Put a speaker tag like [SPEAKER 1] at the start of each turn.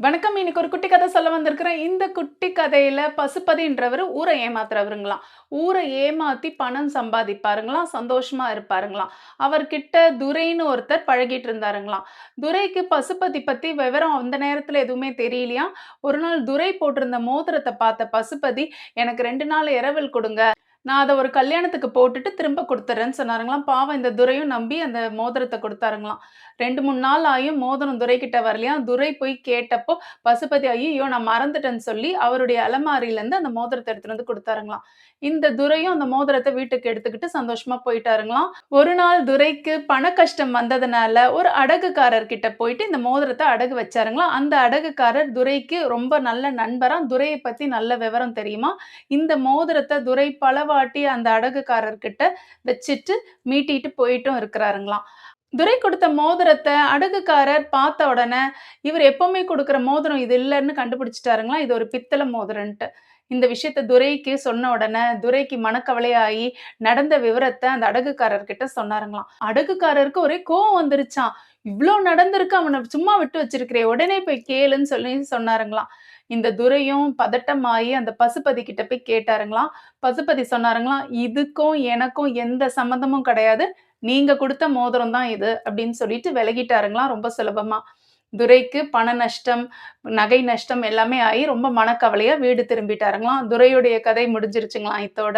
[SPEAKER 1] வணக்கம். இன்னைக்கு ஒரு குட்டி கதை சொல்ல வந்திருக்கிறேன். இந்த குட்டி கதையில பசுபதின்றவரு ஊரை ஏமாத்துறவருங்களாம். ஊரை ஏமாத்தி பணம் சம்பாதிப்பாருங்களாம், சந்தோஷமா இருப்பாருங்களாம். அவர்கிட்ட துரைன்னு ஒருத்தர் பழகிட்டு இருந்தாருங்களாம். துரைக்கு பசுபதி பத்தி விவரம் அந்த நேரத்துல எதுவுமே தெரியலையாம். ஒரு நாள் துரை போட்டிருந்த மோதிரத்த பார்த்த பசுபதி, "எனக்கு 2 நாள் இரவல் குடுங்க. நான் அத ஒரு கல்யாணத்துக்கு போட்டுட்டு திரும்ப குடுத்துர்றேன்னு" சொன்னாருங்களாம். பாவம் இந்த துரையும் நம்பி அந்த மோதிரத்த குடுத்தாருங்களாம். 2, 3 நாள் ஆயும் மோதிரம் துரைக்கிட்ட வரலையாம். துரை போய் கேட்டப்போ, பசுபதி "ஐயய்யோ! நான் மறந்துட்டேன்னு" சொல்லி அவருடைய அலமாரியிலருந்து அந்த மோதிரத்த எடுத்துட்டு வந்து குடுத்தாருங்களாம். இந்த துரையும் அந்த மோதிரத்த வீட்டுக்கு எடுத்துக்கிட்டு சந்தோஷமா போயிட்டாருங்களாம். ஒரு நாள் துரைக்கு பண கஷ்டம் வந்ததுனால, ஒரு அடகுக்காரர் கிட்ட போயிட்டு இந்த மோதிரத்த அடகு வச்சாருங்களாம். அந்த அடகுக்காரர் துரைக்கு ரொம்ப நல்ல நண்பராம். துரைய பத்தி நல்ல விவரம் தெரியுமாம். இந்த மோதிரத்த துரை பலவாட்டி அந்த அடகுக்காரர்கிட்ட வச்சுட்டு மீட்டிட்டு போயிட்டும் இருக்கிறாருங்களாம். துரை குடுத்த மோதிரத்த அடகுக்காரர் பார்த்த உடனே, இவரு எப்பவுமே குடுக்குற மோதிரம் இது இல்லன்னு கண்டுபிடிச்சுட்டாருங்களாம். இது ஒரு பித்தள மோதிரம்ன்ட்டு. இந்த விஷயத்த துரைக்கு சொன்ன உடனே, துரைக்கு மனக்கவலையாயி, நடந்த விவரத்த அந்த அடகுக்காரர்கிட்ட சொன்னாருங்களாம். அடகுக்காரருக்கு ஒரே கோவம் வந்துருச்சாம். "இவ்ளோ நடந்திருக்கு, அவன சும்மா விட்டு வச்சிருக்கிறியே! உடனே போய் கேளுன்னு" சொல்லி சொன்னாருங்களாம். இந்த துரையும் பதட்டமாயி அந்த பசுபதி கிட்ட போய் கேட்டாருங்களாம். பசுபதி சொன்னாருங்களாம், "இதுக்கும் எனக்கும் எந்த சம்மந்தமும் கிடையாது. நீங்க குடுத்த மோதிரம் தான் இது" அப்படின்னு சொல்லிட்டு விலகிட்டாருங்களாம் ரொம்ப சுலபமா. துரைக்கு பண நஷ்டம், நகை நஷ்டம் எல்லாமே ஆயி ரொம்ப மனக்கவலையா வீடு திரும்பிட்டாருங்களாம். துரையுடைய கதை முடிஞ்சிருச்சுங்களாம் இத்தோட.